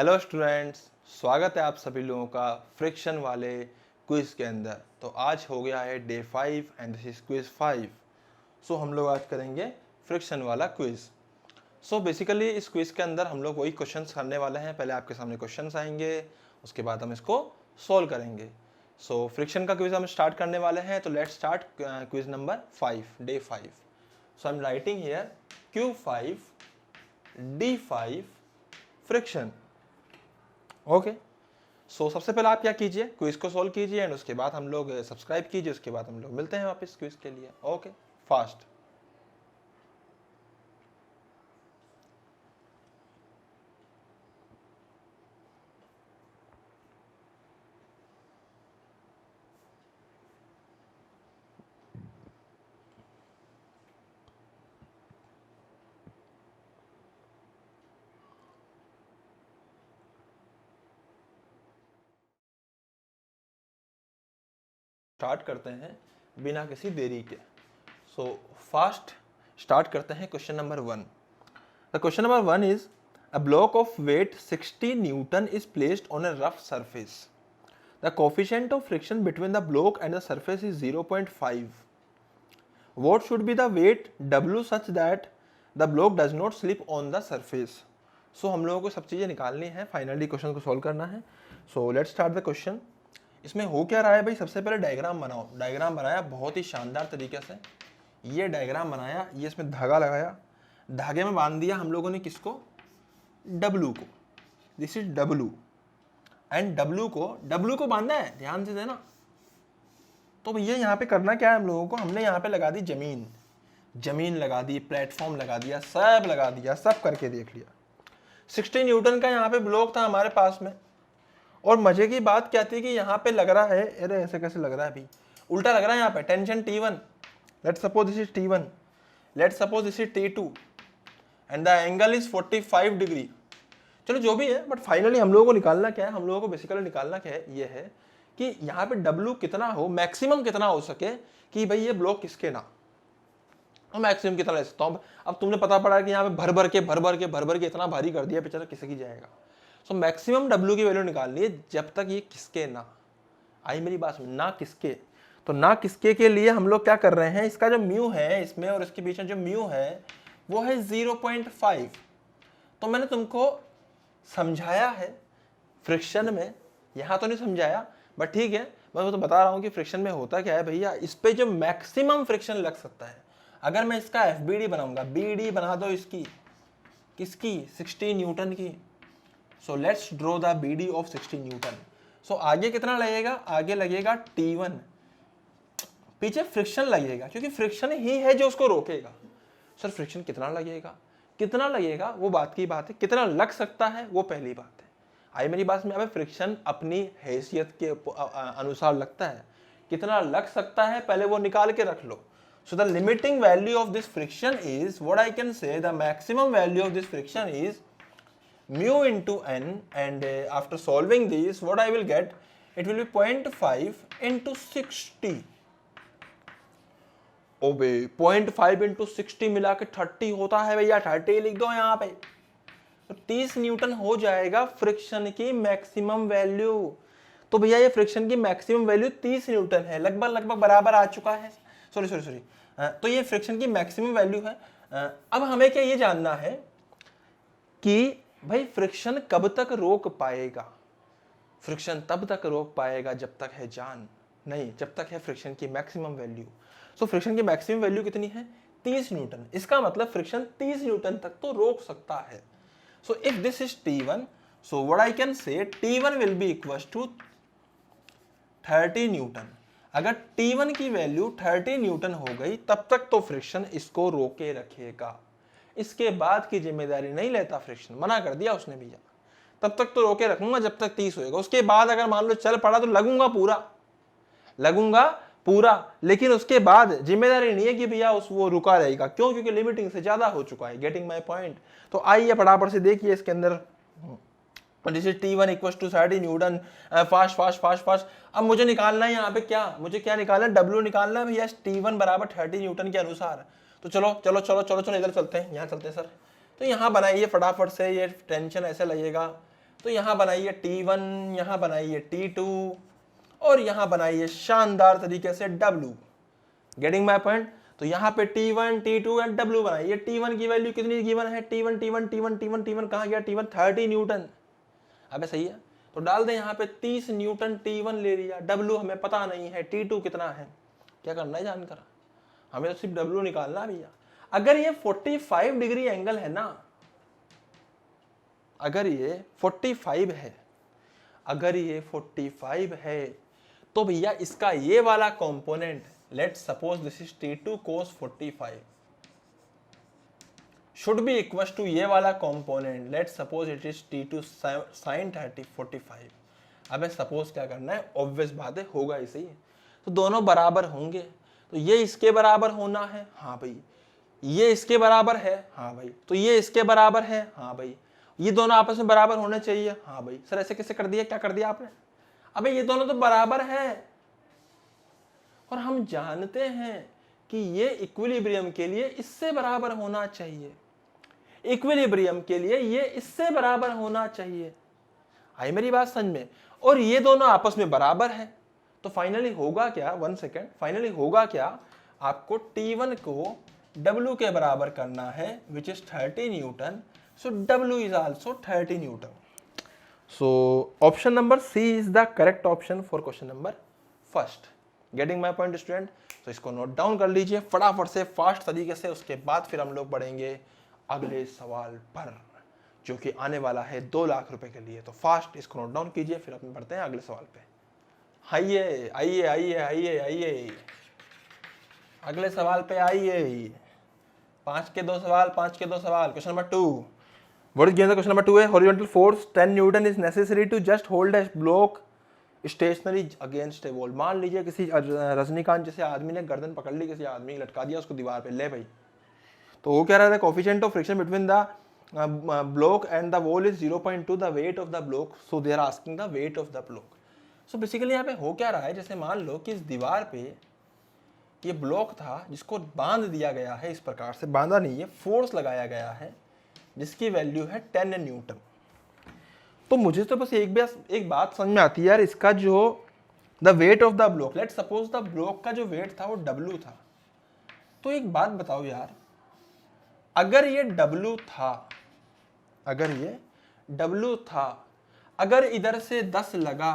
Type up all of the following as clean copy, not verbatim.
Hello students, स्वागत है आप सभी लोगों का फ्रिक्शन वाले क्विज के अंदर। तो आज हो गया है day 5 and this is quiz 5। सो हम लोग आज करेंगे फ्रिक्शन वाला क्विज। सो बेसिकली इस क्विज के अंदर हम लोग वही क्वेश्चंस करने वाले हैं। पहले आपके सामने क्वेश्चंस आएंगे, उसके बाद हम इसको सोल्व करेंगे। सो फ्रिक्शन का क्विज हम स्टार्ट करने वाले हैं। तो let's start quiz number 5, day 5। So I am writing here Q5 D5 friction. Okay, so सबसे पहले आप क्या कीजिए, क्विज को सॉल्व कीजिए एंड उसके बाद हम लोग सब्सक्राइब कीजिए। उसके बाद हम लोग मिलते हैं वापस क्विज के लिए। Okay, fast. स्टार्ट करते हैं बिना किसी देरी के। सो फास्ट स्टार्ट करते हैं question number 1। The question number 1 is a block of weight 60 newton is placed on a rough surface. The coefficient of friction between the block and the surface is 0.5. What should be the weight W such that the block does not slip on the surface? So हम लोगों को सब चीज़ें निकालनी है, finally question को solve करना है। सो लेट्स स्टार्ट द क्वेश्चन। इसमें हो क्या रहा है भाई, सबसे पहले डायग्राम बनाओ। डायग्राम बनाया बहुत ही शानदार तरीके से। ये डायग्राम बनाया, ये इसमें धागा लगाया, धागे में बांध दिया हम लोगों ने किसको, W को। This is W and W को बांधा है, ध्यान से देना। तो भैया यहाँ पे करना क्या है हम लोगों को, हमने यहाँ पे लगा दी जमीन लगा दी, प्लेटफॉर्म लगा दिया, सब लगा दिया, सब करके देख लिया। 60 न्यूटन का यहाँ पे ब्लॉक था हमारे पास में। और मजे की बात क्या थी कि यहाँ पे लग रहा है, अरे ऐसे कैसे लग रहा है अभी, उल्टा लग रहा है यहाँ पे। Tension T1, let's suppose this is T1, let's suppose this is T2 and the angle is 45 degree. चलो जो भी है, बट फाइनली हम लोगों को निकालना क्या है, हम लोगों को बेसिकली निकालना क्या है, ये है कि यहाँ पे W कितना हो, मैक्सिमम कितना हो सके कि भाई ये ब्लॉक किसके ना, तो मैक्सिमम कितना ले सकता हूँ। अब तुमने पता पड़ा कि यहाँ पे भर भर के इतना भारी कर दिया, बेचारा किसकी जाएगा। सो मैक्सिमम W की वैल्यू निकालनी है जब तक ये किसके ना। आई मेरी बात, ना किसके। तो ना किसके के लिए हम लोग क्या कर रहे हैं, इसका जो म्यू है इसमें और इसके बीच में जो म्यू है वो है 0.5। तो मैंने तुमको समझाया है फ्रिक्शन में, यहाँ तो नहीं समझाया, बट ठीक है, मैं तो बता रहा हूँ कि फ्रिक्शन में होता क्या है भैया। इस पे जो मैक्सिमम फ्रिक्शन लग सकता है, अगर मैं इसका FBD बनाऊंगा, BD बना दो इसकी, किसकी, 60 न्यूटन की। So let's draw the BD of 60 newton. So आगे कितना लगेगा, आगे लगेगा T1, पीछे फ्रिक्शन लगेगा, क्योंकि फ्रिक्शन ही है जो उसको रोकेगा। सर फ्रिक्शन कितना लगेगा वो बात की बात है, कितना लग सकता है वो पहली बात है। आई मेरी बात में, अब फ्रिक्शन अपनी हैसियत के अनुसार लगता है, कितना लग सकता है पहले वो निकाल के रख लो। So the limiting value of this friction is, what I can say, the maximum value of this friction is mu into n, and after solving this what I will get, it will be 0.5 into 60। Oh be 0.5 into 60 मिला के 30 होता है भैया, 30 लिख दो यहाँ पे। तो 30 न्यूटन हो जाएगा फ्रिक्शन की मैक्सिमम वैल्यू। तो भैया ये फ्रिक्शन की मैक्सिमम वैल्यू 30 न्यूटन है, लगभग बराबर आ चुका है। सॉरी तो ये फ्रिक्शन की मैक्सिमम वैल्यू है। अब हमें क्या ये जानना है कि भाई फ्रिक्शन कब तक रोक पाएगा। फ्रिक्शन तब तक रोक पाएगा जब तक है जान, नहीं जब तक है फ्रिक्शन की मैक्सिमम वैल्यू। सो फ्रिक्शन की मैक्सिमम वैल्यू कितनी है, 30 न्यूटन। इसका मतलब फ्रिक्शन 30 न्यूटन तक तो रोक सकता है। So if this is T1, so what I can say, T1 will be equal to 30 newton. अगर T1 की वैल्यू 30 न्यूटन हो गई तब तक तो फ्रिक्शन इसको रोके रखेगा। इसके बाद की जिम्मेदारी नहीं लेता फ्रिक्शन, मना कर दिया उसने भैया। तब तक तो रोके रखूंगा जब तक 30 होएगा। उसके बाद अगर मान लो चल पड़ा तो लगूंगा पूरा, लेकिन उसके बाद जिम्मेदारी नहीं है कि भैया वो रुका रहेगा। क्यों, क्योंकि लिमिटिंग से ज्यादा हो चुका है। Getting my point. तो आइए फटाफट से देखिए इसके अंदर, जैसे T1 equal to 30 Newton. Fast. अब मुझे निकालना है यहाँ पे क्या, मुझे क्या निकालना है, W निकालना है भैया T1 बराबर 30 न्यूटन के अनुसार। तो चलो इधर चलते हैं, यहाँ चलते हैं सर। तो यहाँ बनाइए फटाफट से, ये टेंशन ऐसे लगेगा तो यहाँ बनाइए T1, यहाँ बनाइए T2 और यहाँ बनाइए शानदार तरीके से W। Getting my point? तो यहाँ पे T1, T2 एंड W बनाइए। T1 की वैल्यू कितनी गिवन है? T1 कहाँ गया? T1 30 Newton. अबे सही है, तो डाल दें यहाँ पे 30 न्यूटन। T1 ले लिया, W हमें पता नहीं है, T2 कितना है, क्या करना है जानकर, हमें तो सिर्फ W निकालना है भैया। अगर ये 45 डिग्री एंगल है ना, अगर ये 45 है, अगर ये 45 है, तो भैया इसका ये वाला component, let's suppose this is T2 cos 45, should be equal to ये वाला component, let's suppose it is T2 sin 45। अब सपोज क्या करना है, ऑब्वियस बात है होगा ऐसे ही, तो दोनों बराबर होंगे। तो ये इसके बराबर होना है, हाँ भाई, ये इसके बराबर है, हाँ भाई, तो ये इसके बराबर है, हाँ भाई, ये दोनों आपस में बराबर होने चाहिए, हाँ भाई। सर ऐसे कैसे कर दिया, क्या कर दिया आपने? अबे ये दोनों तो बराबर है, और हम जानते हैं कि ये इक्विलिब्रियम के लिए इससे बराबर होना चाहिए, इक्विलिब्रियम के लिए ये इससे बराबर होना चाहिए। आई मेरी बात समझ में? और ये दोनों आपस में बराबर है, तो फाइनली होगा क्या, 1 सेकेंड, फाइनली होगा क्या, आपको T1 को W के बराबर करना है, which is 30 newton, so W is also 30 newton. So option number C is the correct option for question number first. Getting my point student? तो इसको नोट डाउन कर लीजिए फटाफट से, फास्ट तरीके से, उसके बाद फिर हम लोग बढ़ेंगे अगले सवाल पर, जो कि आने वाला है 2 लाख रुपए के लिए। तो फास्ट इसको नोट डाउन कीजिए, फिर अपन बढ़ते हैं अगले सवाल पे। आइए आइए आइए आइए आइए, अगले सवाल पे आइए। 5 के 2 सवाल, 5 के 2 सवाल। Question number 2, what is given? Question number 2 है, horizontal force 10 newton is necessary to just hold a block stationary against a wall. मान लीजिए किसी रजनीकांत जैसे आदमी ने गर्दन पकड़ ली, किसी आदमी ने लटका दिया उसको दीवार पे, ले भाई, तो वो कह रहा था coefficient of friction between the block and the wall is 0.2, the weight of the block, so they are asking the weight of the block. So basically यहाँ पे हो क्या रहा है, जैसे मान लो कि इस दीवार पे ये ब्लॉक था जिसको बांध दिया गया है, इस प्रकार से बांधा नहीं है, फोर्स लगाया गया है जिसकी वैल्यू है 10 न्यूटन। तो मुझे तो बस एक बात समझ में आती है यार, इसका जो the weight of the block, let's suppose the block का जो वेट था वो W था। तो एक बात बताओ यार, अगर ये W था, अगर ये W था, अगर इधर से 10 लगा,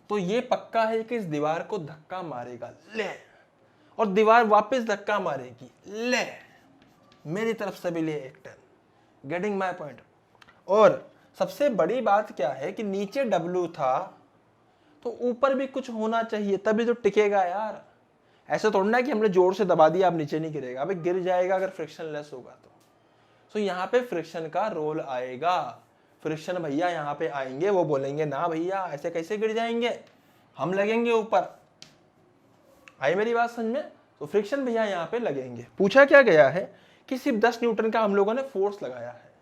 तो ये पक्का है कि इस दीवार को धक्का मारेगा, ले, और दीवार वापस धक्का मारेगी, ले, मेरी तरफ से भी ले 1 टन। Getting my point? और सबसे बड़ी बात क्या है कि नीचे W था, तो ऊपर भी कुछ होना चाहिए, तभी तो टिकेगा यार। ऐसे थोड़ा ना कि हमने जोर से दबा दिया अब नीचे नहीं गिरेगा, अबे गिर जाएगा अगर फ्रिक्शन लेस होगा तो। सो यहाँ पे फ्रिक्शन का रोल आएगा, फ्रिक्शन भैया यहाँ पे आएंगे, वो बोलेंगे ना भैया ऐसे कैसे गिर जाएंगे, हम लगेंगे ऊपर। आई मेरी बात समझ में? तो फ्रिक्शन भैया यहाँ पे लगेंगे। पूछा क्या गया है कि सिर्फ 10 न्यूटन का हम लोगों ने फोर्स लगाया है।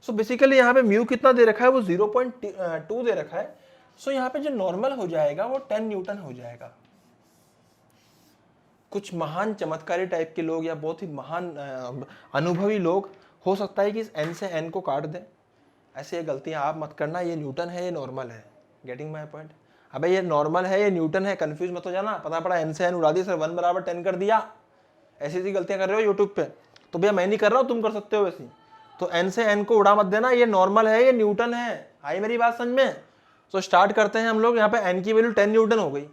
सो बेसिकली यहाँ पे म्यू कितना दे रखा है, वो 0.2 दे रखा है। सो यहाँ पे जो नॉर्मल हो जाएगा वो 10 न्यूटन हो जाएगा। कुछ महान चमत्कारी टाइप के लोग या बहुत ही महान अनुभवी लोग हो सकता है कि इस n से n को काट दें। ऐसे ये गलतियां आप मत करना, ये न्यूटन है, ये नॉर्मल है। Getting my point? अबे ये नॉर्मल है, ये न्यूटन है, कंफ्यूज मत हो जाना। पता पड़ा n से n उड़ा दिया, सर 1 बराबर 10 कर दिया, ऐसी ऐसी गलतियां कर रहे हो यूट्यूब पे। तो भैया मैं नहीं कर रहा हूँ, तुम कर सकते हो वैसी। तो n से n को उड़ा मत देना, ये नॉर्मल है, ये न्यूटन है। आई मेरी बात समझ में? तो स्टार्ट करते हैं हम लोग। यहाँ पे n की वैल्यू 10 न्यूटन हो गई,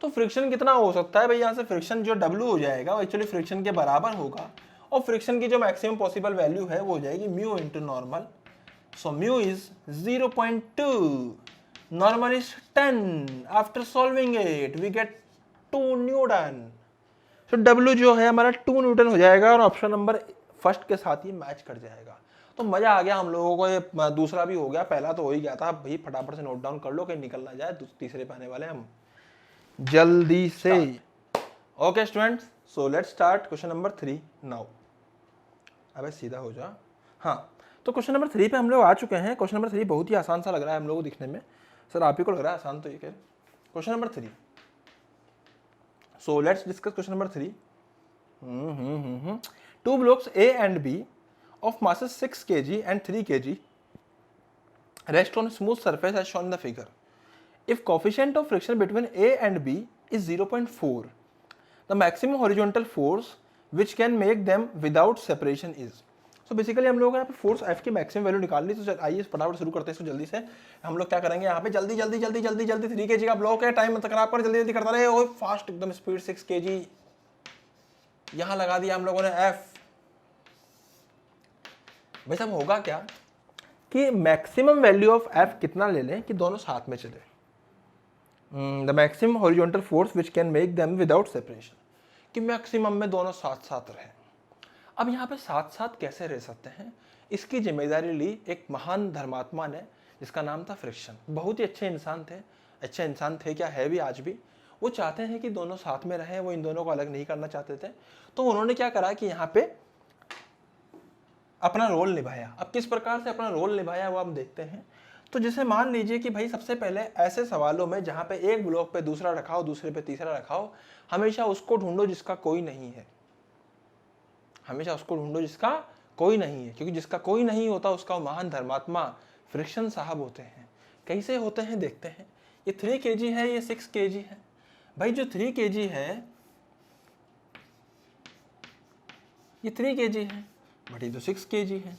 तो फ्रिक्शन कितना हो सकता है भाई? यहाँ से फ्रिक्शन जो W हो जाएगा वो एक्चुअली फ्रिक्शन के बराबर होगा, और फ्रिक्शन की जो मैक्सिमम पॉसिबल वैल्यू है वो हो जाएगी mu into normal. So mu is 0.2, normal is 10। After solving it we get 2 newton. तो W जो है हमारा 2 न्यूटन हो जाएगा, और ऑप्शन नंबर फर्स्ट के साथ ही मैच कर जाएगा। तो मजा आ गया हम लोगों को, ये दूसरा भी हो गया, पहला तो हो ही गया था। भाई फटाफट से नोट डाउन कर लो, कहीं निकल ना जाए, तीसरे पे आने वाले हम जल्दी से। Okay students, so let's start question number 3 now. अबे सीधा हो जा। हाँ, तो क्वेश्चन नंबर 3 पे हम लोग आ चुके हैं। क्वेश्चन नंबर 3 बहुत ही आसान सा लग रहा है हम लोगों को दिखने में। सर आप ही को लग रहा है आसान? तो ये क्या, question number 3। So let's discuss question number 3। Two blocks A and B of masses 6 kg and 3 kg rest on a smooth surface as shown in the figure. If coefficient of friction between A and B is 0.4, the maximum horizontal force which can make them without separation is. So basically हम लोग यहाँ पे force F की maximum value निकालनी, तो आइए फटाफट शुरू करते हैं इसको जल्दी से। हम लोग क्या करेंगे यहाँ पे जल्दी 3 kg का ब्लॉक है, टाइम मत खराब कर, जल्दी करता रहे, और फास्ट एकदम स्पीड 6 kg यहाँ लगा दिया हम लोगों ने F। भाई साहब होगा क्या कि मैक्सिमम वैल्यू ऑफ F कितना ले लें कि दोनों साथ में चले, the maximum horizontal force which can make them without separation, कि मैक्सिमम में दोनों साथ साथ रहें। अब यहाँ पे साथ साथ कैसे रह सकते हैं, इसकी जिम्मेदारी ली एक महान धर्मात्मा ने जिसका नाम था फ्रिक्शन। बहुत ही अच्छे इंसान थे, क्या है भी आज भी। वो चाहते हैं कि दोनों साथ में रहें, वो इन दोनों को अलग नहीं करना चाहते थे। तो उन्होंने क्या करा कि यहाँ पे अपना रोल निभाया। अब किस प्रकार से अपना रोल निभाया वो हम देखते हैं। तो जैसे मान लीजिए कि भाई सबसे पहले ऐसे सवालों में जहाँ पे एक ब्लॉक पे दूसरा रखा हो, दूसरे पे तीसरा रखा हो, हमेशा उसको ढूंढो जिसका कोई नहीं है, हमेशा उसको ढूंढो जिसका कोई नहीं है, क्योंकि जिसका कोई नहीं होता उसका महान धर्मात्मा फ्रिक्शन साहब होते हैं। कैसे होते हैं देखते हैं। ये 3 kg है, ये 6 kg है। भाई जो 3 kg है ये 3 kg है, बट ये तो 6 kg है।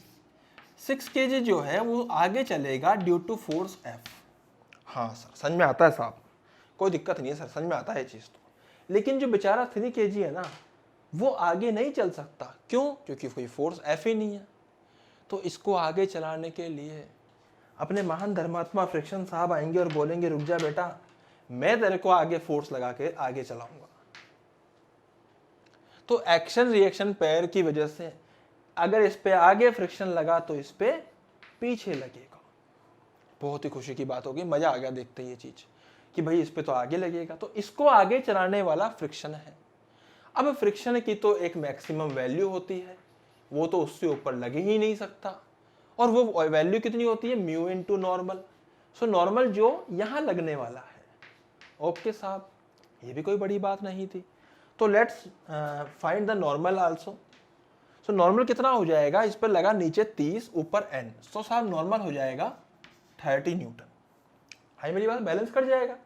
6 kg जो है वो आगे चलेगा ड्यू टू फोर्स F। हाँ सर समझ में आता है साहब, कोई दिक्कत नहीं है सर, समझ में आता है चीज़ तो। लेकिन जो बेचारा 3 kg है ना वो आगे नहीं चल सकता, क्यों? क्योंकि कोई फोर्स F ही नहीं है। तो इसको आगे चलाने के लिए अपने महान धर्मात्मा फ्रिक्शन साहब आएंगे और बोलेंगे रुक जा बेटा, मैं तेरे को आगे फोर्स लगा के आगे चलाऊंगा। तो एक्शन रिएक्शन पेयर की वजह से अगर इस पे आगे फ्रिक्शन लगा तो इस पे पीछे लगेगा। बहुत ही खुशी की बात होगी, मजा आ गया देखते ये चीज कि भाई इस पे तो आगे लगेगा। तो इसको आगे चलाने वाला फ्रिक्शन है। अब फ्रिक्शन की तो एक मैक्सिमम वैल्यू होती है, वो तो उससे ऊपर लग ही नहीं सकता। और वो वैल्यू कितनी होती है? Mu into normal. So normal जो यहाँ लगने वाला है। ओके साहब, ये भी कोई बड़ी बात नहीं थी। तो let's find the normal also. So normal कितना हो जाएगा? इस पर लगा नीचे 30, ऊपर n, तो साहब नॉर्मल हो जाएगा 30 न्यूटन। हाई मेरी बात, बैलेंस कर जाएगा।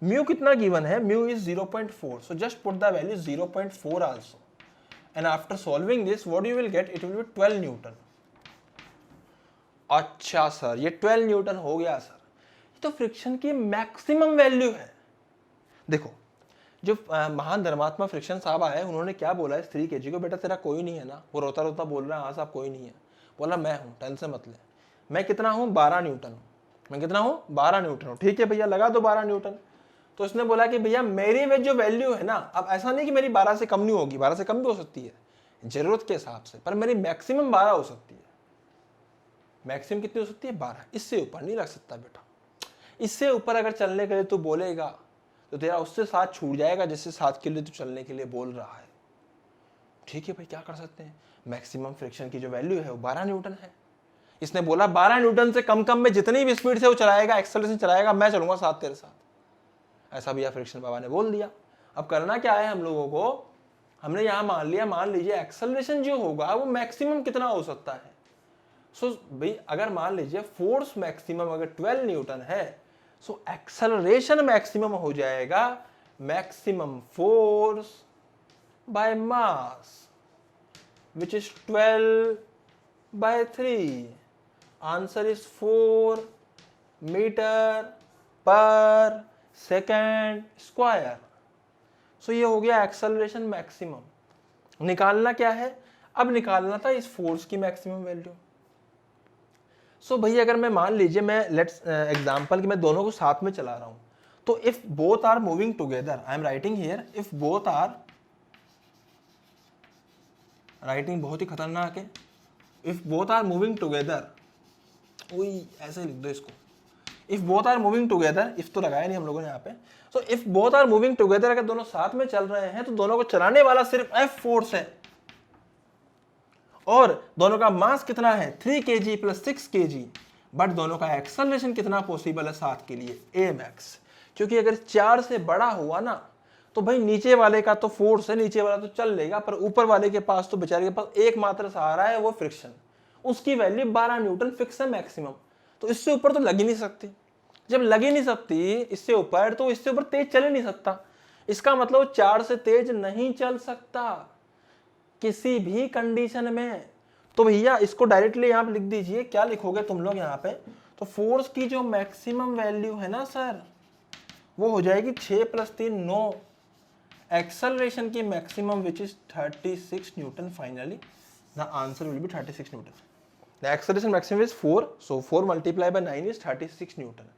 म्यू कितना गिवन है? Mu is 0.4, so just put the value 0.4 also, and after solving this what you will get, it will be 12 Newton. अच्छा सर, ये 12 न्यूटन हो गया सर, तो फ्रिक्शन की मैक्सिमम वैल्यू है। देखो जो महान धर्मात्मा फ्रिक्शन साहब आए, उन्होंने क्या बोला है 3 kg को, बेटा तेरा कोई नहीं है ना। वो रोता रोता बोल रहा है हाँ साहब कोई नहीं है। बोला मैं हूँ, टेंशन मत ले। मैं कितना हूँ? 12 न्यूटन हूँ। मैं कितना हूँ? 12 न्यूटन हूँ। ठीक है भैया, लगा दो 12 न्यूटन। तो उसने बोला कि भैया मेरी वे जो वैल्यू है ना, अब ऐसा नहीं कि मेरी 12 से कम नहीं होगी, 12 से कम भी हो सकती है जरूरत के हिसाब से, पर मेरी मैक्सिमम 12 हो सकती है। मैक्सिमम कितनी हो सकती है? 12। इससे ऊपर नहीं रख सकता बेटा। इससे ऊपर अगर चलने के लिए तू बोलेगा तो तेरा उससे साथ छूट जाएगा जिससे साथ के लिए तू चलने के लिए बोल रहा है। ठीक है भाई, क्या कर सकते हैं। मैक्सिमम फ्रिक्शन की जो वैल्यू है वो 12 न्यूटन है। इसने बोला 12 न्यूटन से कम में जितनी भी स्पीड से वो चलाएगा, एक्सेलरेशन चलाएगा, मैं चलूंगा साथ तेरे साथ। ऐसा भैया फ्रिक्शन बाबा ने बोल दिया। अब करना क्या है हम लोगों को, हमने यहाँ मान लिया, मान लीजिए एक्सेलरेशन जो होगा वो मैक्सिमम कितना हो सकता है। सो भाई अगर मान लीजिए फोर्स मैक्सिमम अगर 12 न्यूटन है, सो एक्सेलरेशन मैक्सिमम हो जाएगा maximum force by mass which is 12/3। Answer is 4 metre per second square. So ये हो गया एक्सेलरेशन मैक्सिमम। निकालना क्या है? अब निकालना था इस फोर्स की मैक्सिमम वैल्यू। सो भैया अगर मैं मान लीजिए, मैं लेट्स एग्जांपल कि मैं दोनों को साथ में चला रहा हूं, तो if both are moving together, I am writing here if both are, writing बहुत ही खतरनाक है। If both are moving together, वही ऐसे लिख दो इसको, if both are moving together, if तो लगाया नहीं हम लोगों ने यहाँ पे। So if both are moving together, अगर दोनों साथ में चल रहे हैं तो दोनों को चलाने वाला सिर्फ F फोर्स है, और दोनों का मास कितना है? 3 kg प्लस 6 kg। बट दोनों का एक्सेलरेशन कितना पॉसिबल है साथ के लिए? a max। क्योंकि अगर 4 से बड़ा हुआ ना तो भाई नीचे वाले का तो फोर्स है, नीचे वाला तो चल लेगा, पर ऊपर वाले के पास तो बेचारे के पास एकमात्र सहारा है, वो फ्रिक्शन। उसकी वैल्यू 12 न्यूटन फिक्स है मैक्सिमम। तो इससे ऊपर तो लग ही नहीं सकती। जब लग ही नहीं सकती इससे ऊपर, तो इससे ऊपर तेज चल ही नहीं सकता। इसका मतलब 4 से तेज नहीं चल सकता किसी भी कंडीशन में। तो भैया इसको डायरेक्टली यहां पे लिख दीजिए। क्या लिखोगे तुम लोग यहाँ पे, तो फोर्स की जो मैक्सिमम वैल्यू है ना सर, वो हो जाएगी 6 + 3 9। एक्सेलरेशन की maximum which is 36 newton. Finally the answer will be 36 newton. The acceleration maximum is 4, so 4 × 9 is 36 newton.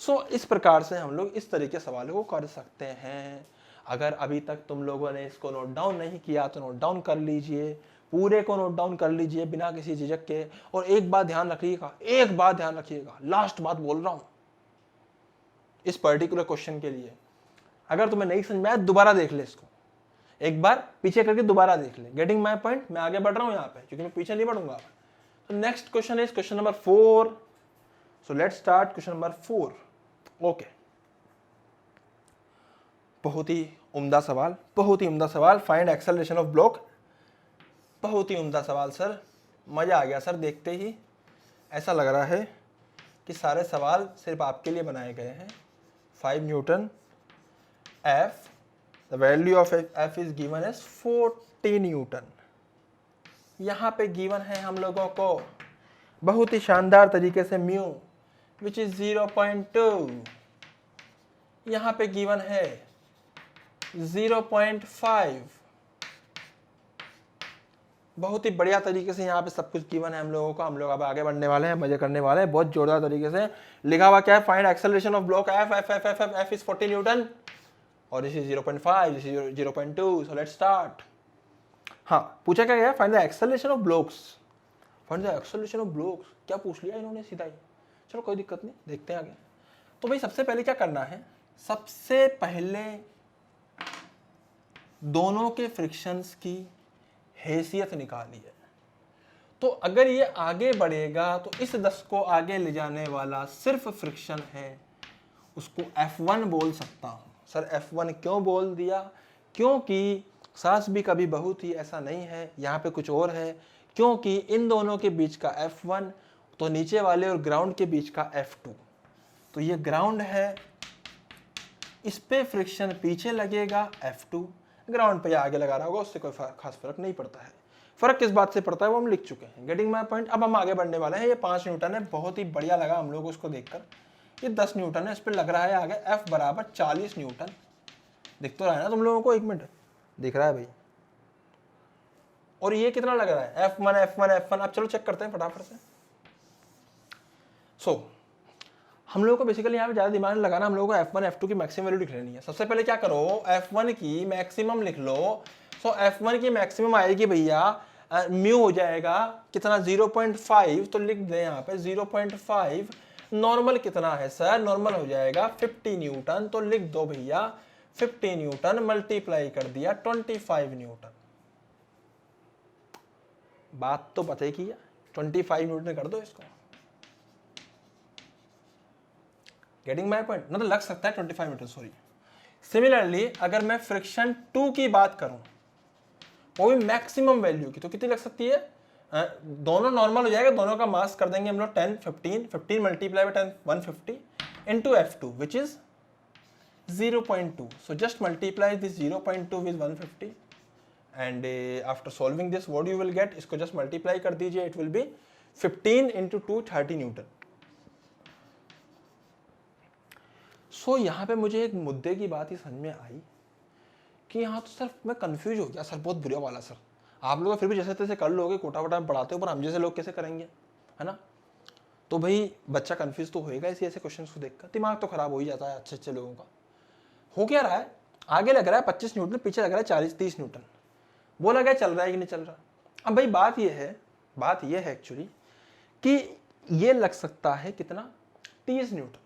So इस प्रकार से हम लोग इस तरीके सवालों को कर सकते हैं। अगर अभी तक तुम लोगों ने इसको नोट डाउन नहीं किया तो नोट डाउन कर लीजिए, पूरे को नोट डाउन कर लीजिए बिना किसी झिझक के। और एक बात ध्यान रखिएगा, एक बात ध्यान रखिएगा, लास्ट बात बोल रहा हूं इस पर्टिकुलर क्वेश्चन के लिए। अगर तुम्हें नहीं समझ में आया दोबारा देख ले इसको, एक बार पीछे करके दोबारा देख ले। Getting my point? मैं आगे बढ़ रहा हूं यहाँ पे क्योंकि मैं पीछे नहीं बढ़ूंगा। तो next question is question number 4। So let's start question number 4। Okay, बहुत ही उम्दा सवाल, बहुत ही उम्दा सवाल। Find acceleration of block. बहुत ही उम्दा सवाल सर, मजा आ गया सर देखते ही। ऐसा लग रहा है कि सारे सवाल सिर्फ आपके लिए बनाए गए हैं। 5 Newton F, the value of F is given as 40 Newton. यहाँ पे गिवन है हम लोगों को बहुत ही शानदार तरीके से म्यू विच इज 0.2। यहाँ पे गिवन है 0.5। बहुत ही बढ़िया तरीके से यहाँ पे सब कुछ गिवन है हम लोगों को। हम लोग अब आगे बढ़ने वाले हैं, मजे करने वाले हैं बहुत जोरदार तरीके से। लिखा हुआ क्या है? Find acceleration of block F is 40 newton और this is 0.5, this is 0.2। So let's start. हाँ, पूछा क्या गया? Find the acceleration of blocks. Find the acceleration of blocks क्या पूछ लिया इन्होंने सीधा ही। चलो कोई दिक्कत नहीं, देखते हैं आगे। तो भाई सबसे पहले क्या करना है? सबसे पहले दोनों के फ्रिक्शंस की हैसियत निकाली है। तो अगर ये आगे बढ़ेगा तो इस 10 को आगे ले जाने वाला सिर्फ फ्रिक्शन है, उसको F1 बोल सकता हूं। सर F1 क्यों बोल दिया? क्योंकि सास भी कभी बहू थी ऐसा नहीं है, यहाँ पे कुछ और है। क्योंकि इन दोनों के बीच का F1 तो नीचे वाले और ग्राउंड के बीच का F2। तो ये ग्राउंड है, इस पे फ्रिक्शन पीछे लगेगा F2, ग्राउंड पे आगे लगा रहा होगा, उससे कोई खास फर्क नहीं पड़ता है। फर्क किस बात से पड़ता है वो हम लिख चुके हैं। Getting my point? अब हम आगे बढ़ने वाले हैं। ये 5 न्यूटन है, बहुत ही बढ़िया लगा हम लोग उसको देखकर। ये 10 न्यूटन है, इस पर लग रहा है आगे F बराबर 40 न्यूटन। दिख तो रहा है ना तुम लोगों को? 1 मिनट, दिख रहा है भाई? और ये कितना लग रहा है? F1 F1 F1। अब चलो चेक करते हैं फटाफट से। सो हम लोगों को बेसिकली यहाँ पे ज़्यादा दिमाग लगाना, हम लोगों को F1 F2 की मैक्सिमम वैल्यू लिख लेनी है। सबसे पहले क्या करो? F1 की मैक्सिमम लिख लो। सो F1 की मैक्सिमम आएगी भैया, म्यू हो जाएगा कितना? 0.5। तो लिख दे यहाँ पे 0.5। नॉर्मल कितना है सर? नॉर्मल हो जाएगा 50 न्यूटन। तो लिख दो भैया 50 न्यूटन मल्टीप्लाई कर दिया 25 न्यूटन। बात तो पता ही किया, 25 न्यूटन कर दो इसको। Getting my point? ना तो लग सकता है 25 न्यूटन, सॉरी। सिमिलरली अगर मैं फ्रिक्शन 2 की बात करूं, वो भी मैक्सिमम वैल्यू की, तो कितनी लग सकती है? दोनों नॉर्मल हो जाएगा, दोनों का मास कर देंगे हम लोग 10 15 15 multiply by 10 150 into F2 which is 0.2. So just multiply this 0.2 with 150 and after solving this what you will get? इसको just multiply कर दीजिए, it will be 15 into 2 30 newton. सो यहाँ पे मुझे एक मुद्दे की बात ही समझ में आई कि यहाँ तो सर मैं कंफ्यूज हो गया सर, बहुत बुरा वाला सर। आप लोग फिर भी जैसे तैसे कर लोगे, कोटा वोटा में पढ़ाते हो, पर हम जैसे लोग कैसे करेंगे, है ना? तो भाई बच्चा कंफ्यूज तो होएगा इसी ऐसे क्वेश्चन को देखकर, दिमाग तो खराब हो ही जाता है अच्छे अच्छे लोगों का। हो क्या रहा है? आगे लग रहा है 25 न्यूटन, पीछे लग रहा है 40-30 न्यूटन। बोला गया चल रहा है कि नहीं चल रहा। अब भाई बात यह है एक्चुअली कि ये लग सकता है कितना? 30 न्यूटन।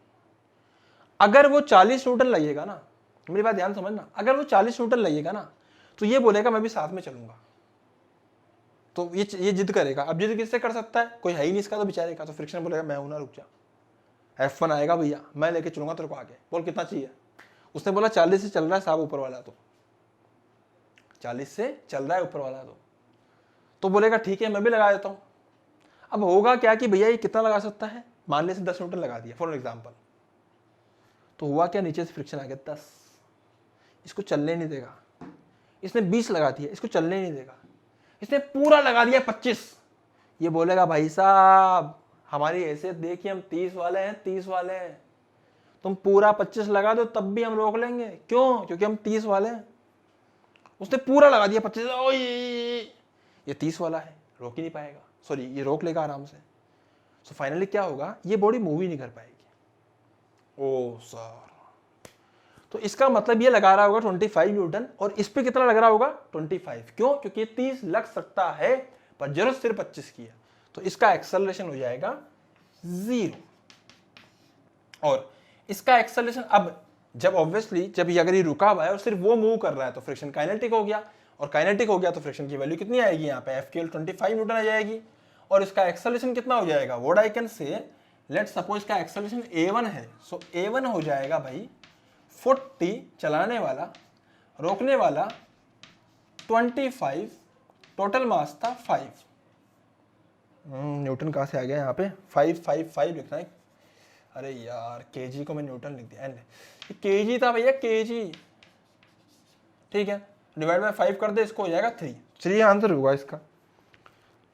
अगर वो 40 न्यूटन लगेगा ना, मेरी बात ध्यान समझना, अगर वो 40 न्यूटन लगेगा ना तो ये बोलेगा मैं भी साथ में चलूंगा, तो ये जिद करेगा। अब जिद किससे कर सकता है? कोई है ही नहीं इसका तो बेचारे का। तो फ्रिक्शन बोलेगा मैं हूं ना, रुक जा, F1 आएगा भैया, मैं लेके चलूंगा तेरे को आगे, बोल कितना चाहिए? उसने बोला 40 से चल रहा है साहब ऊपर वाला, तो 40 से चल रहा है ऊपर वाला, तो बोलेगा ठीक है मैं भी लगा देता हूं। अब होगा क्या कि भैया ये कितना लगा सकता है? मान लीजिए 10 न्यूटन लगा दिया फॉर एग्जांपल, तो हुआ क्या, नीचे से फ्रिक्शन आ गया 10, इसको चलने नहीं देगा। इसने 20 लगा दिया, इसको चलने नहीं देगा। इसने पूरा लगा दिया 25, ये बोलेगा भाई साहब हमारी हैसियत देखिए, हम 30 वाले हैं, 30 वाले हैं, तुम पूरा 25 लगा दो तब भी हम रोक लेंगे। क्यों? क्योंकि हम 30 वाले हैं। उसने पूरा लगा दिया 25, ओए ये 30 वाला है, रोक ही नहीं पाएगा, सॉरी ये रोक लेगा आराम से। सो फाइनली क्या होगा, ये बॉडी मूव ही नहीं कर पाएगी। ओ सर, तो इसका मतलब ये लगा रहा होगा 25 न्यूटन, और इस पे कितना लग रहा होगा 25। क्यों? क्योंकि ये 30 लग सकता है पर जरूरत सिर्फ 25 की है। तो इसका एक्सेलरेशन हो जाएगा 0। और इसका एक्सेलरेशन अब जब ऑब्वियसली जब ये अगर ये रुका हुआ है और सिर्फ वो मूव कर रहा है तो फ्रिक्शन काइनेटिक हो गया, और काइनेटिक हो गया तो फ्रिक्शन की वैल्यू कितनी आएगी यहाँ पे, एफ 25 न्यूटन आ जाएगी। और इसका एक्सेलरेशन कितना हो जाएगा, व्हाट आई कैन से, लेट सपोज इसका एक्सेलरेशन a1 है, सो a1 हो जाएगा भाई 40 चलाने वाला, रोकने वाला 25, टोटल मास था 5। न्यूटन कहाँ से आ गया यहाँ पे, 5 लिखना है। अरे यार केजी को मैं न्यूटन लिख दिया, केजी था भैया, केजी, ठीक है, डिवाइड बाय 5 कर दे, इसको हो जाएगा 3 आंसर होगा इसका।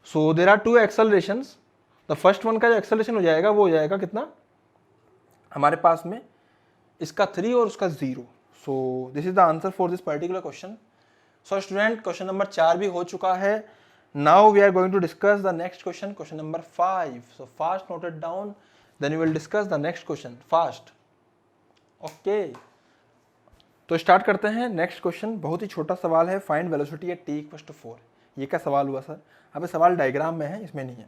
So there are 2 accelerations, the first one का जो एक्सेलरेशन हो जाएगा वो हो जाएगा कितना हमारे पास में, इसका 3 और उसका 0। So this is the answer for this particular question. So student question number 4 भी हो चुका है। Now we are going to discuss the next question, question number 5। So fast note it down, then we will discuss the next question fast. Okay, तो start करते हैं next question. बहुत ही छोटा सवाल है, फाइंड वेलोसिटी एट t = 4। ये क्या सवाल हुआ सर? अब सवाल डायग्राम में है, इसमें नहीं है।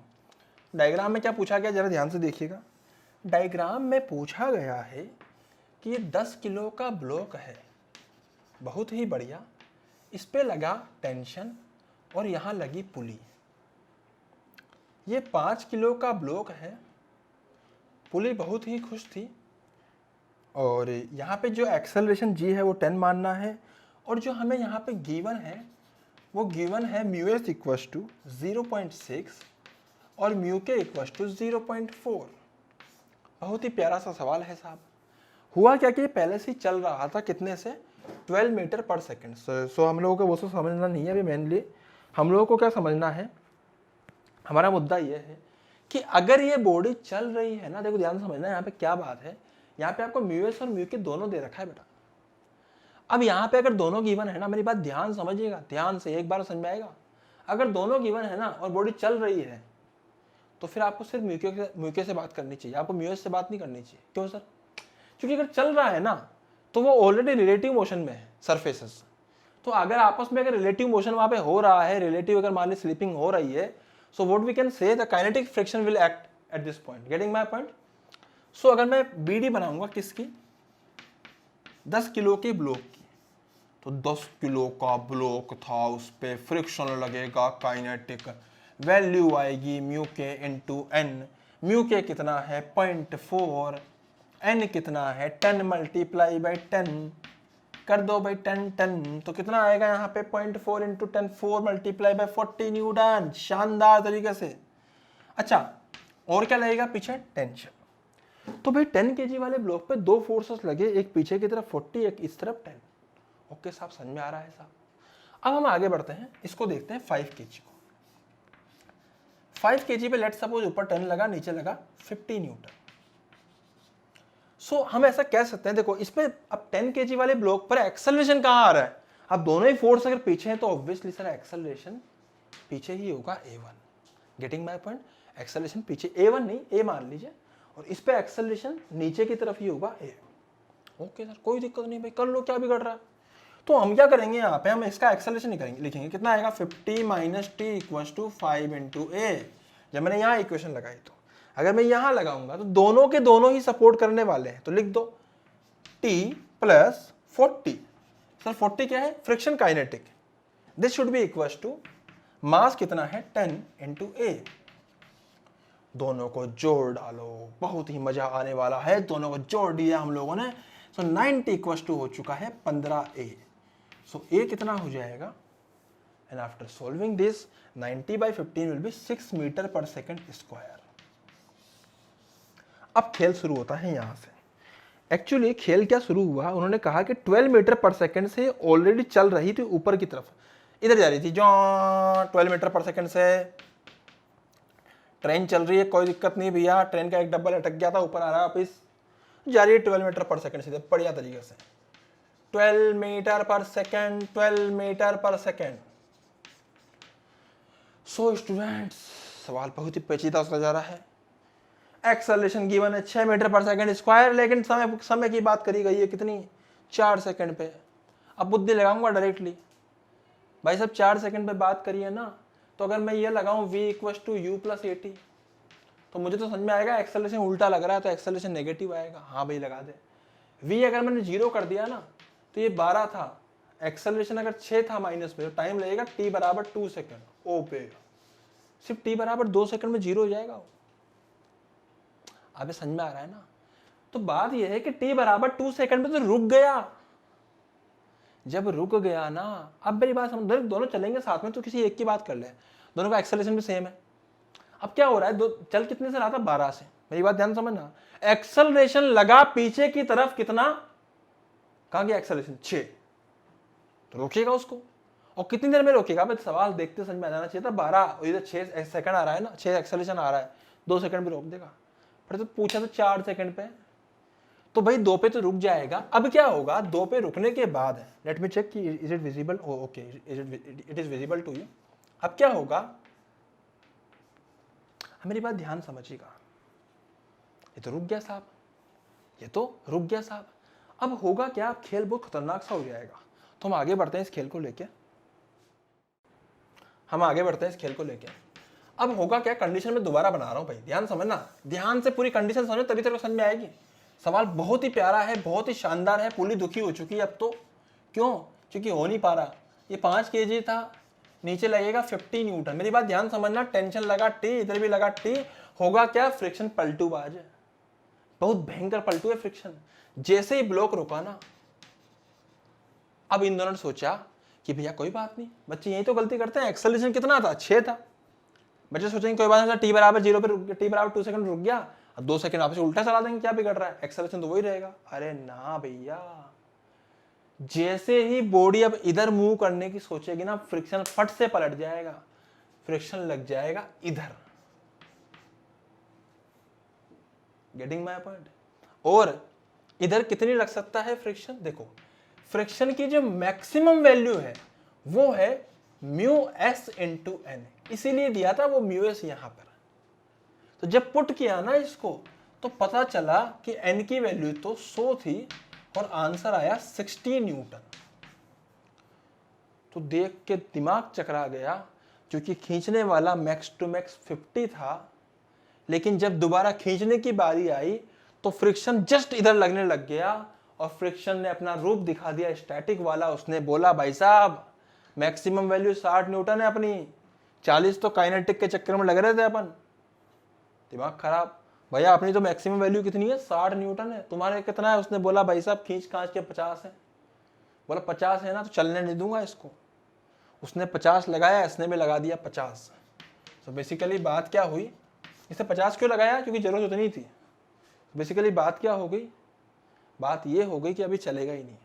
डायग्राम में क्या पूछा गया, जरा ध्यान से देखिएगा। डायग्राम में पूछा गया है कि ये 10 किलो का ब्लॉक है, बहुत ही बढ़िया, इस पे लगा टेंशन और यहाँ लगी पुली। ये 5 किलो का ब्लॉक है, पुली बहुत ही खुश थी, और यहाँ पे जो एक्सेलरेशन g है वो 10 मानना है, और जो हमें यहाँ पे गिवन है वो गिवन है μs = 0.6 और μk = 0.4। बहुत ही प्यारा सा सवाल है साहब। हुआ क्या कि पहले से ही चल रहा था कितने से, 12 मीटर पर सेकेंड। सो हम लोगों को वो सब समझना नहीं है अभी, मेनली हम लोगों को क्या समझना है, हमारा मुद्दा ये है कि अगर ये बॉडी चल रही है ना, देखो ध्यान से समझना यहाँ पे क्या बात है। यहाँ पे आपको μs और μk दोनों दे रखा है बेटा। अब यहाँ पे अगर दोनों गिवन है ना, मेरी बात ध्यान समझिएगा, ध्यान से एक बार समझ में आएगा। अगर दोनों गिवन है ना और बॉडी चल रही है तो फिर आपको सिर्फ μk से बात करनी चाहिए, आपको μs से बात नहीं करनी चाहिए। क्यों सर? क्योंकि अगर चल रहा है ना तो वो ऑलरेडी रिलेटिव मोशन में है सरफेसेस, तो अगर आपस में अगर रिलेटिव मोशन वहां पे हो रहा है, रिलेटिव अगर मान ली स्लिपिंग हो रही है, so what we can say the kinetic friction will act at this point. Getting my point? So अगर मैं बीडी बनाऊंगा किसकी, 10 किलो के ब्लॉक की, तो 10 किलो का ब्लॉक था, उस पर फ्रिक्शन लगेगा, काइनेटिक वैल्यू आएगी μk × n। μk कितना है 0.4, n कितना है 10 × 10 कर दो भाई 10, तो कितना आएगा यहाँ पे 0.4 × 10, 4 × 40 न्यूटन। शानदार तरीके से। अच्छा, और क्या लगेगा पीछे, टेंशन। तो भाई 10 kg वाले ब्लॉक पे 2 फोर्सेस लगे, एक पीछे की तरफ 40, एक इस तरफ 10। ओके साहब, समझ में आ रहा है साहब। अब हम आगे बढ़ते हैं, इसको देखते हैं 5 kg को। 5 kg पे लेट सपोज ऊपर 10 लगा, नीचे लगा 50 न्यूटन। सो हम ऐसा कह सकते हैं, देखो इसमें अब 10 kg वाले ब्लॉक पर एक्सेलरेशन कहाँ आ रहा है, अब दोनों ही फोर्स अगर पीछे हैं तो ऑब्वियसली सर एक्सेलरेशन पीछे ही होगा a1। Getting my point? Acceleration पीछे a1 नहीं, a मान लीजिए, और इस पे एक्सेलरेशन नीचे की तरफ ही होगा a। ओके सर, कोई दिक्कत नहीं भाई, कर लो, क्या बिगड़ रहा है। तो हम क्या करेंगे, यहाँ पे हम इसका एक्सेलरेशन नहीं करेंगे, लिखेंगे कितना आएगा 50 - t = 5 × a। जब मैंने यहाँ इक्वेशन लगाई तो अगर मैं यहाँ लगाऊंगा तो दोनों के दोनों ही सपोर्ट करने वाले हैं, तो लिख दो t + 40। सर 40 क्या है, friction kinetic, this should be equal to mass कितना है 10 × a। दोनों को जोड़ डालो, बहुत ही मजा आने वाला है। दोनों को जोड़ दिया हम लोगों ने, सो 90 = हो चुका है 15a। सो a कितना हो जाएगा, and after solving this 90/15 will be 6 metre per second square. अब खेल शुरू होता है यहाँ से। एक्चुअली खेल क्या शुरू हुआ, उन्होंने कहा कि 12 मीटर पर सेकंड से ऑलरेडी चल रही थी ऊपर की तरफ, इधर जा रही थी जो 12 मीटर पर सेकंड से ट्रेन चल रही है, कोई दिक्कत नहीं भैया, ट्रेन का एक डब्बा अटक गया था, ऊपर आ रहा है वापिस, जा रही है 12 मीटर पर सेकंड से बढ़िया तरीके से, 12 मीटर पर सेकंड, 12 मीटर पर सेकंड। सो स्टूडेंट्स, सवाल बहुत ही पेचीदा होता जा रहा है। एक्सेलरेशन गिवन है 6 मीटर पर सेकंड स्क्वायर, लेकिन समय की बात करी गई है कितनी, 4 सेकंड पे। अब बुद्धि लगाऊंगा डायरेक्टली, भाई साहब 4 सेकंड पे बात करी है ना, तो अगर मैं ये लगाऊं v = u + at, तो मुझे तो समझ में आएगा एक्सेलरेशन उल्टा लग रहा है तो एक्सेलरेशन नेगेटिव आएगा। हाँ भाई लगा दे। v अगर मैंने 0 कर दिया ना तो ये 12 था, एक्सेलरेशन अगर 6 था माइनस में, तो टाइम लगेगा t = 2 सेकंड। ओ पे सिर्फ t = 2 सेकंड में 0 हो जाएगा। अबे समझ में आ रहा है ना। तो बात यह है कि t = 2 सेकंड में तो रुक गया। जब रुक गया ना, अब मेरी बात समझ, दोनों चलेंगे साथ में तो किसी एक की बात कर ले, दोनों का एक्सेलरेशन भी सेम है। अब क्या हो रहा है, चल कितने से रहा था, 12 से। मेरी बात ध्यान समझना, एक्सेलरेशन लगा पीछे की तरफ कितना, कहां गया एक्सेलरेशन 6, तो रोकेगा उसको। और कितनी देर में रोकेगा, अब सवाल देखते समझ में आ जाना चाहिए था। 12 इधर 6 सेकंड आ रहा है ना, 6 एक्सेलरेशन आ रहा है, 2 सेकंड में रोक देगा। पर तो पूछा तो 4 सेकंड पे, तो भाई 2 पे तो रुक जाएगा। अब क्या होगा, 2 पे रुकने के बाद, लेट मी चेक कि is it visible, okay it is visible to you. अब क्या होगा, मेरी बात ध्यान समझिएगा, ये तो रुक गया साहब, ये तो रुक गया साहब। अब होगा क्या, अब खेल बहुत खतरनाक सा हो जाएगा। तो हम आगे बढ़ते हैं इस खेल को लेके, अब होगा क्या, कंडीशन में दोबारा बना रहा हूं भाई, ध्यान समझना, ध्यान से पूरी कंडीशन समझो तभी तेरे को समझ में आएगी। सवाल बहुत ही प्यारा है, बहुत ही शानदार है। पुली दुखी हो चुकी है अब तो, क्यों, क्योंकि हो नहीं पा रहा। ये 5 kg था, नीचे लगेगा 50 न्यूटन। मेरी बात ध्यान समझना, टेंशन लगा टी, इधर भी लगा टी, होगा क्या, फ्रिक्शन पलटूबाज है, बहुत भयंकर पलटू है फ्रिक्शन। जैसे ही ब्लॉक रुका ना, अब इन दोनों ने सोचा कि भैया कोई बात नहीं, बच्चे यही तो गलती करते हैं, एक्सेलरेशन कितना था, 6 था, बच्चे सोचेंगे कोई बात नहीं, t = 0 पे रुक गया, t = 2 सेकंड रुक गया, अब 2 सेकंड आपसे उल्टा चला देंगे, क्या बिगड़ रहा है, एक्सेलरेशन तो वही रहेगा। अरे ना भैया, जैसे ही बॉडी अब इधर मूव करने की सोचेगी ना, फ्रिक्शन फट से पलट जाएगा, फ्रिक्शन लग जाएगा इधर। Getting my point. और इधर कितनी लग सकता है फ्रिक्शन, देखो फ्रिक्शन की जो मैक्सिमम वैल्यू है वो है μs × n, इसीलिए दिया था वो μs यहां पर। तो जब पुट किया ना इसको, तो पता चला कि n की वैल्यू तो 100 थी और आंसर आया 60 न्यूटन। तो देख के दिमाग चकरा गया, क्योंकि खींचने वाला मैक्स टू मैक्स 50 था, लेकिन जब दोबारा खींचने की बारी आई तो फ्रिक्शन जस्ट इधर लगने लग गया, और फ्रिक्शन ने अपना रूप दिखा दिया स्टैटिक वाला। उसने बोला भाई साहब मैक्सिमम वैल्यू 60 न्यूटन है अपनी, 40 तो काइनेटिक के चक्कर में लग रहे थे अपन, दिमाग खराब। भैया अपनी तो मैक्सिमम वैल्यू कितनी है, 60 न्यूटन है, तुम्हारे कितना है। उसने बोला भाई साहब खींच खांच के 50 है। बोला 50 है ना, तो चलने नहीं दूंगा इसको। उसने 50 लगाया, इसने भी लगा दिया 50। तो बेसिकली बात क्या हुई, इसे 50 क्यों लगाया, क्योंकि जरूरत उतनी थी। बेसिकली बात क्या हो गई, बात ये हो गई कि अभी चलेगा ही नहीं।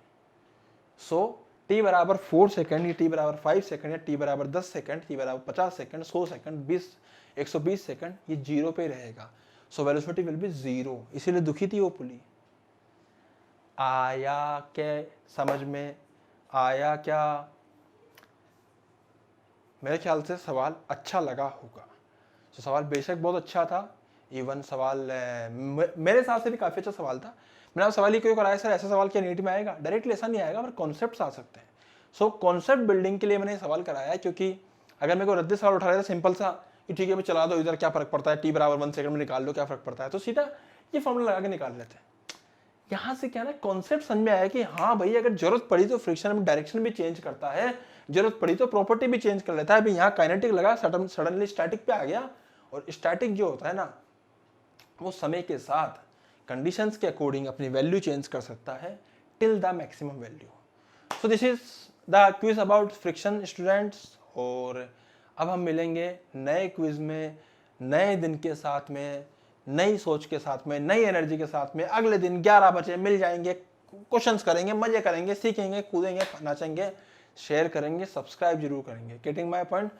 सो t = 4 सेकंड, t = 5 सेकंड, या t = 10 second, t = 50 second, 100 second, 120 second, ये 0 पे रहेगा। सो वेलोसिटी विल बी 0, इसीलिए दुखी थी वो पुली। आया क्या समझ में, आया क्या? मेरे ख्याल से सवाल अच्छा लगा होगा। तो सवाल बेशक बहुत अच्छा था, इवन सवाल मेरे हिसाब से भी काफ़ी अच्छा सवाल था। मैंने सवाल ही क्यों कराया सर, ऐसा सवाल क्या नीट में आएगा, डायरेक्टली ऐसा नहीं आएगा, पर कॉन्सेप्ट्स आ सकते हैं। सो कॉन्सेप्ट बिल्डिंग के लिए मैंने सवाल कराया है, क्योंकि अगर मेरे को रद्दी सवाल उठा रहा था सिंपल सा कि ठीक है भाई चला दो इधर, क्या फर्क पड़ता है, t = 1 सेकंड में निकाल लो, क्या फर्क पड़ता है, तो सीधा ये फॉर्मूला लगा के निकाल लेते हैं। यहाँ से क्या ना, कॉन्सेप्ट समझ में आया कि हाँ भाई अगर जरूरत पड़ी तो फ्रिक्शन में डायरेक्शन भी चेंज करता है, जरूरत पड़ी तो प्रॉपर्टी भी चेंज कर लेता है। अभी यहाँ काइनेटिक लगा, सडनली स्टैटिक पे आ गया, और स्टैटिक जो होता है ना, वो समय के साथ कंडीशंस के अकॉर्डिंग अपनी वैल्यू चेंज कर सकता है till the maximum value. So this is the quiz about friction students. और अब हम मिलेंगे नए क्विज में, नए दिन के साथ में। नई सोच के साथ में, नई एनर्जी के साथ में अगले दिन 11 बजे मिल जाएंगे, क्वेश्चंस करेंगे, मजे करेंगे, सीखेंगे, कूदेंगे, नाचेंगे, शेयर करेंगे, सब्सक्राइब जरूर करेंगे। Getting my point?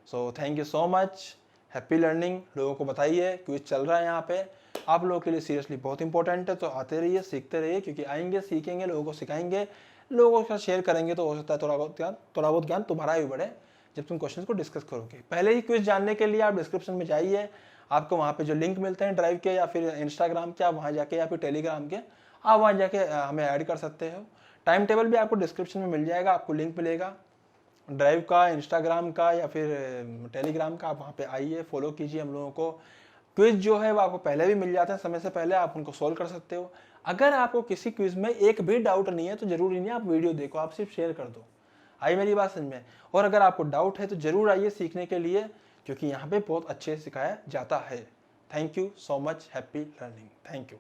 So thank you so much, happy learning. लोगों को बताइए क्विज चल रहा है यहाँ पे, आप लोगों के लिए सीरियसली बहुत इंपॉर्टेंट है, तो आते रहिए, सीखते रहिए, क्योंकि आएंगे, सीखेंगे, लोगों को सिखाएंगे, लोगों के साथ शेयर करेंगे, तो हो सकता है थोड़ा बहुत ज्ञान तुम्हारा भी बढ़े जब तुम क्वेश्चन को डिस्कस करोगे। पहले ही क्विज जानने के लिए आप डिस्क्रिप्शन में जाइए, आपको वहाँ पे जो लिंक मिलते हैं ड्राइव के या फिर इंस्टाग्राम के, आप वहाँ जाके या फिर टेलीग्राम के, आप वहाँ जाके हमें ऐड कर सकते हो। टाइम टेबल भी आपको डिस्क्रिप्शन में मिल जाएगा, आपको लिंक मिलेगा ड्राइव का, इंस्टाग्राम का या फिर टेलीग्राम का, आप वहाँ पे आइए, फॉलो कीजिए हम लोगों को। क्विज जो है वो आपको पहले भी मिल जाते हैं समय से पहले, आप उनको सोल्व कर सकते हो। अगर आपको किसी क्विज में एक भी डाउट नहीं है तो जरूरी नहीं आप वीडियो देखो, आप सिर्फ शेयर कर दो। आई मेरी बात समझ में? और अगर आपको डाउट है तो जरूर आइए सीखने के लिए, क्योंकि यहाँ पे बहुत अच्छे से सिखाया जाता है। Thank you so much, happy learning, thank you.